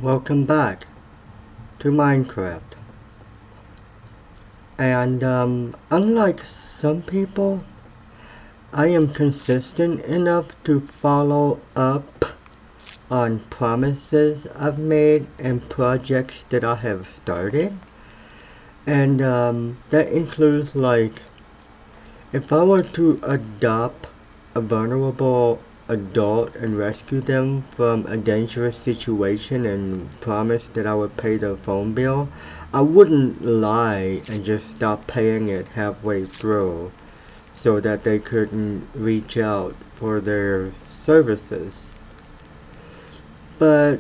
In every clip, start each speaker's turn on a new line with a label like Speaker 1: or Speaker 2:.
Speaker 1: Welcome back to Minecraft. And unlike some people, I am consistent enough to follow up on promises I've made and projects that I have started. And that includes, like, if I were to adopt a vulnerable adult and rescue them from a dangerous situation and promise that I would pay their phone bill, I wouldn't lie and just stop paying it halfway through so that they couldn't reach out for their services. But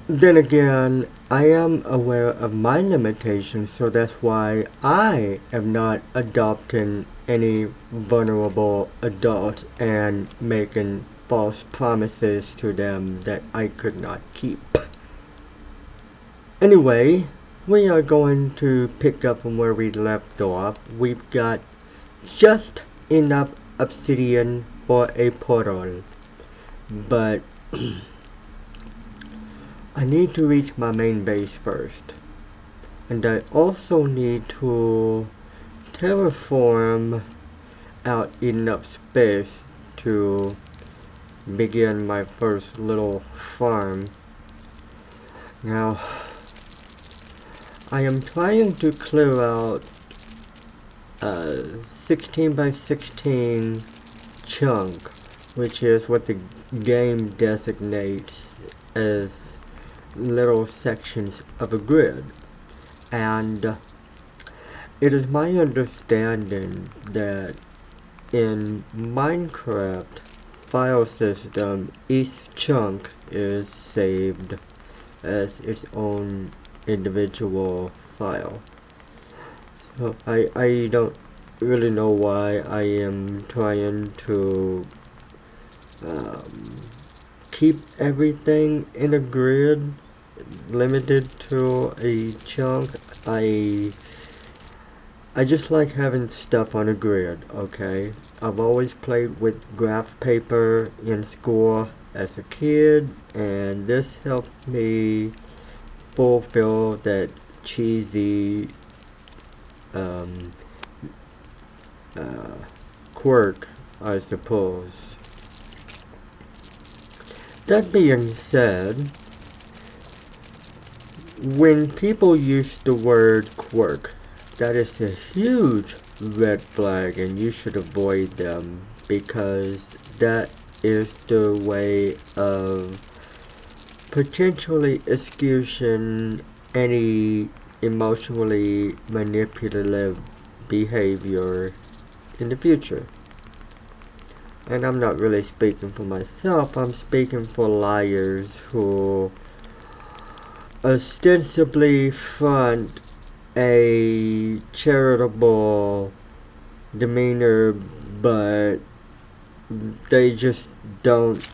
Speaker 1: then again, I am aware of my limitations, so that's why I am not adopting any vulnerable adults and making false promises to them that I could not keep. Anyway, we are going to pick up from where we left off. We've got just enough obsidian for a portal, but I need to reach my main base first. And I also need to terraform out enough space to begin my first little farm. Now, I am trying to clear out a 16 by 16 chunk, which is what the game designates as little sections of a grid. And it is my understanding that in Minecraft file system, each chunk is saved as its own individual file. So I don't really know why I am trying to keep everything in a grid limited to a chunk. I just like having stuff on a grid, okay? I've always played with graph paper in school as a kid, and this helped me fulfill that cheesy quirk, I suppose. That being said, when people use the word quirk, that is a huge red flag and you should avoid them, because that is the way of potentially excusing any emotionally manipulative behavior in the future. And I'm not really speaking for myself, I'm speaking for liars who ostensibly front a charitable demeanor, but they just don't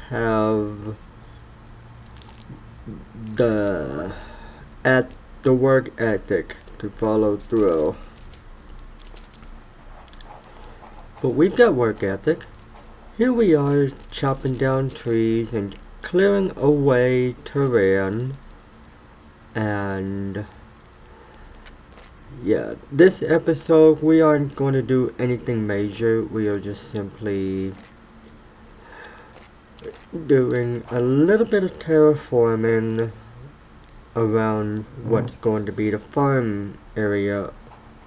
Speaker 1: have the work ethic to follow through. But we've got work ethic. Here we are chopping down trees and clearing away terrain, and yeah, this episode we aren't going to do anything major. We are just simply doing a little bit of terraforming around what's going to be the farm area.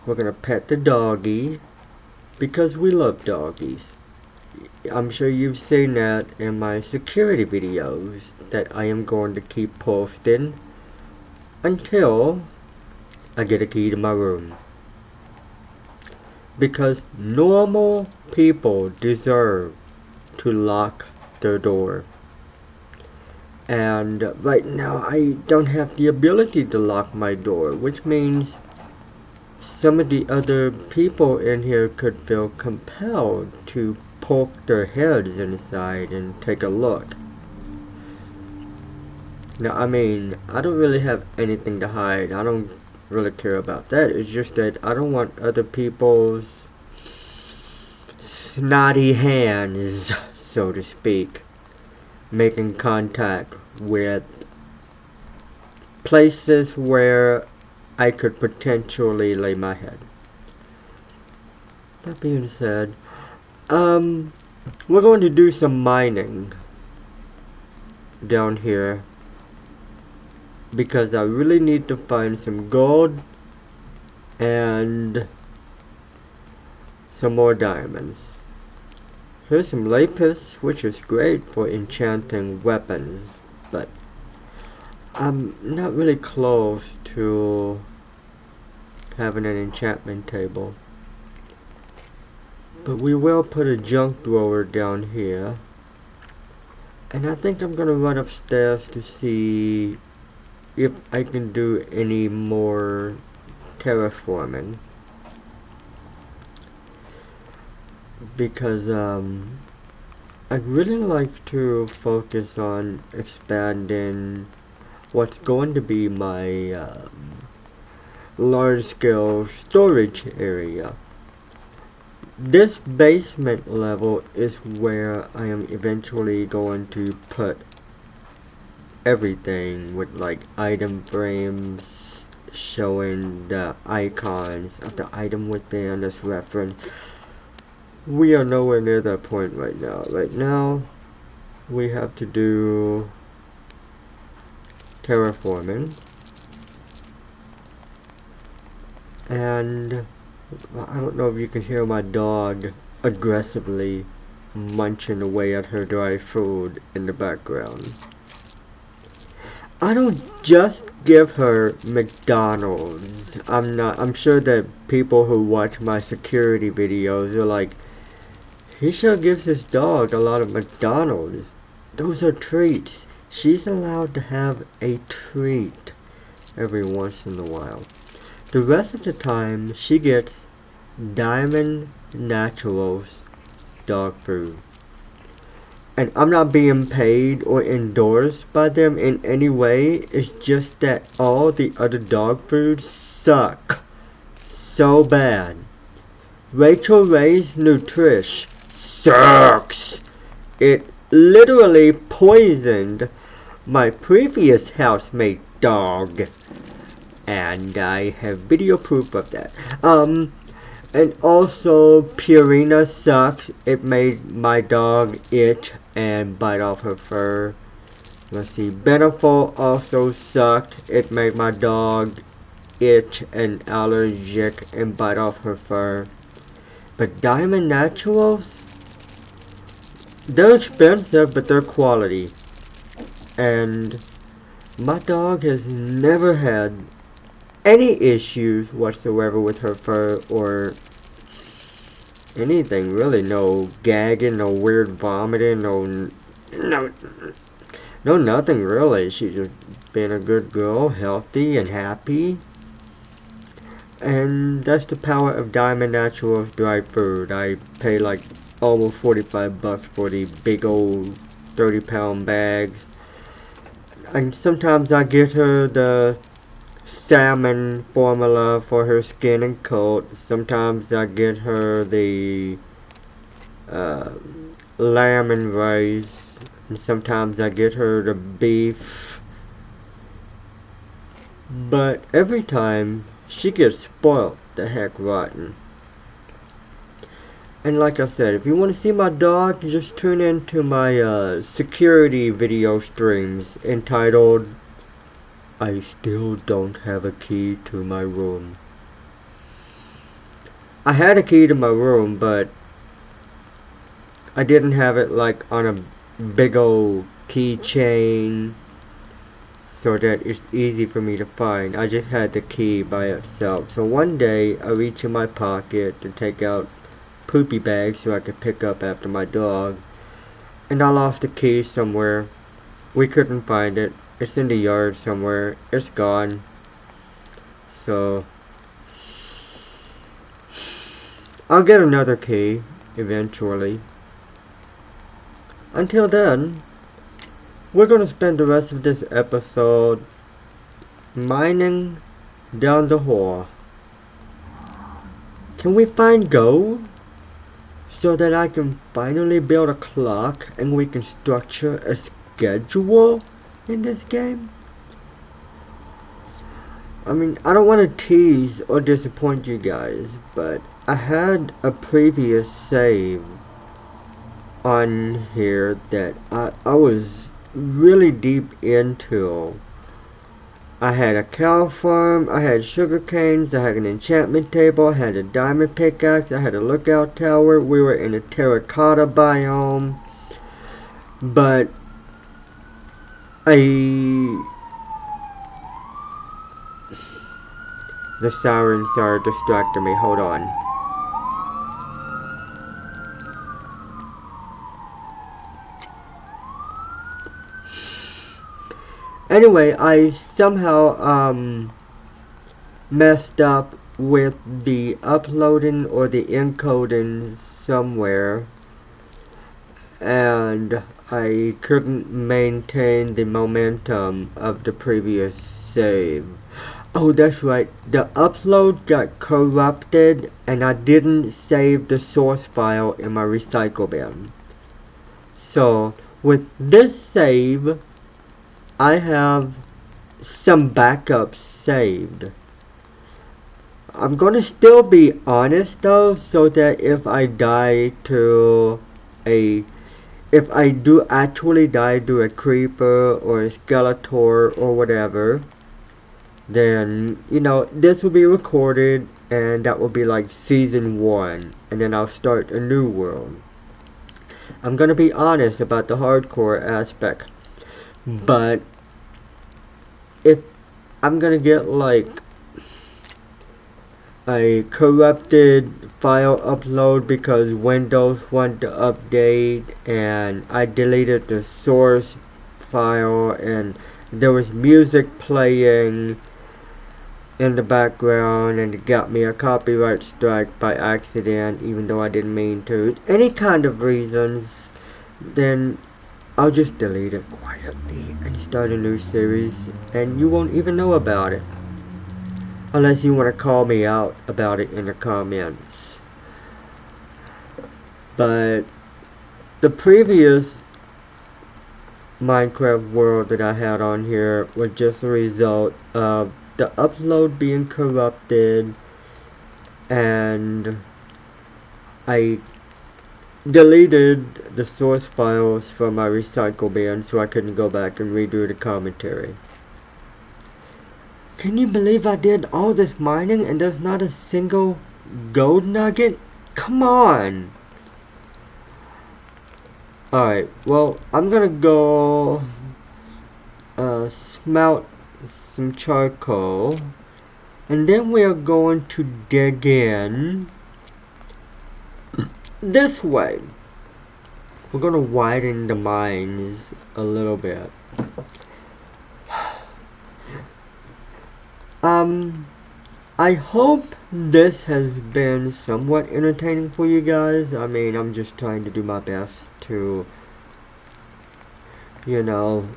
Speaker 1: We're going to pet the doggy because we love doggies. I'm sure you've seen that in my security videos that I am going to keep posting until I get a key to my room. Because normal people deserve to lock their door. And right now I don't have the ability to lock my door, which means some of the other people in here could feel compelled to poke their heads inside and take a look. Now, I mean, I don't really have anything to hide. I don't really care about that. It's just that I don't want other people's snotty hands, so to speak, making contact with places where I could potentially lay my head. That being said, we're going to do some mining down here because I really need to find some gold and some more diamonds. Here's some lapis, which is great for enchanting weapons, but I'm not really close to having an enchantment table. But we will put a junk drawer down here. And I think I'm gonna run upstairs to see if I can do any more terraforming. Because I'd really like to focus on expanding what's going to be my large-scale storage area. This basement level is where I am eventually going to put everything with like item frames showing the icons of the item within as reference. We are nowhere near that point right now. Right now, we have to do terraforming. And I don't know if you can hear my dog aggressively munching away at her dry food in the background. I don't just give her McDonald's. I'm sure that people who watch my security videos are like, he sure gives his dog a lot of McDonald's. Those are treats. She's allowed to have a treat every once in a while. The rest of the time, she gets Diamond Naturals dog food. And I'm not being paid or endorsed by them in any way. It's just that all the other dog foods suck so bad. Rachel Ray's Nutrish sucks. It literally poisoned my previous housemate dog. And I have video proof of that. And also Purina sucks. It made my dog itch and bite off her fur. Let's see, Beneful also sucked. It made my dog itch and allergic and bite off her fur. But Diamond Naturals, they're expensive, but they're quality. And my dog has never had any issues whatsoever with her fur or anything really. No gagging, no weird vomiting, no nothing really. She's just been a good girl, healthy and happy. And that's the power of Diamond Naturals dry food. I pay like almost 45 bucks for the big old 30-pound bags. And sometimes I get her the salmon formula for her skin and coat. Sometimes I get her the lamb and rice. And sometimes I get her the beef. But every time she gets spoiled the heck rotten. And like I said, if you want to see my dog, just tune into my security video streams entitled I Still Don't Have a Key to My Room. I had a key to my room, but I didn't have it like on a big old keychain so that it's easy for me to find. I just had the key by itself. So one day I reach in my pocket to take out poopy bags so I could pick up after my dog, and I lost the key somewhere. We couldn't find it. It's in the yard somewhere. It's gone. So I'll get another key eventually. Until then, we're going to spend the rest of this episode mining down the hole. Can we find gold? So that I can finally build a clock and we can structure a schedule in this game? I mean, I don't want to tease or disappoint you guys, but I had a previous save on here that I was really deep into. I had a cow farm, I had sugar canes, I had an enchantment table, I had a diamond pickaxe, I had a lookout tower, we were in a terracotta biome, but the sirens are distracting me, hold on. Anyway, I somehow messed up with the uploading or the encoding somewhere, and I couldn't maintain the momentum of the previous save. Oh, that's right, the upload got corrupted and I didn't save the source file in my recycle bin. So with this save, I have some backups saved. I'm gonna still be honest though, so that if I do actually die to a creeper or a skeletor or whatever, then, you know, this will be recorded and that will be like season 1, and then I'll start a new world. I'm gonna be honest about the hardcore aspect. But if I'm gonna get like a corrupted file upload because Windows wanted to update and I deleted the source file and there was music playing in the background and it got me a copyright strike by accident even though I didn't mean to, any kind of reasons, then I'll just delete it quietly and start a new series and you won't even know about it. Unless you want to call me out about it in the comments. But the previous Minecraft world that I had on here was just a result of the upload being corrupted and I deleted the source files from my recycle bin so I couldn't go back and redo the commentary. Can you believe I did all this mining and there's not a single gold nugget? Come on! Alright, well, I'm gonna go smelt some charcoal and then we are going to dig in this way. We're gonna widen the mines a little bit. I hope this has been somewhat entertaining for you guys. I mean, I'm just trying to do my best to, you know,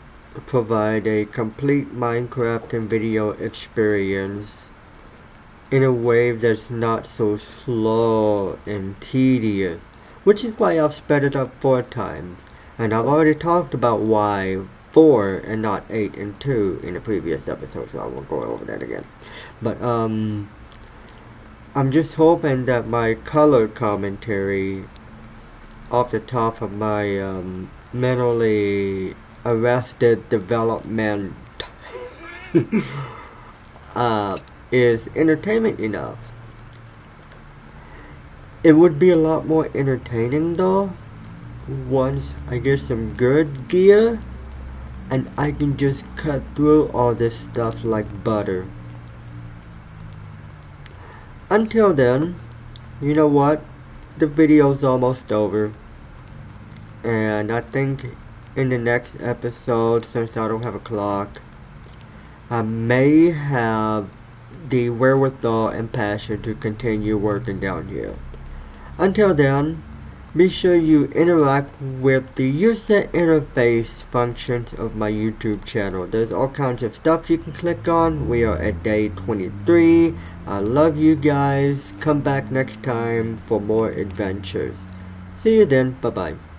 Speaker 1: provide a complete Minecraft and video experience in a way that's not so slow and tedious, which is why I've sped it up 4 times, and I've already talked about why 4 and not 8 and 2 in the previous episode, so I won't go over that again. But I'm just hoping that my color commentary off the top of my mentally arrested development is entertainment enough. It would be a lot more entertaining though once I get some good gear and I can just cut through all this stuff like butter. Until then, you know what? The video's almost over. And I think in the next episode, since I don't have a clock, I may have the wherewithal and passion to continue working down here. Until then, be sure you interact with the user interface functions of my YouTube channel. There's all kinds of stuff you can click on. We are at day 23. I love you guys. Come back next time for more adventures. See you then. Bye bye.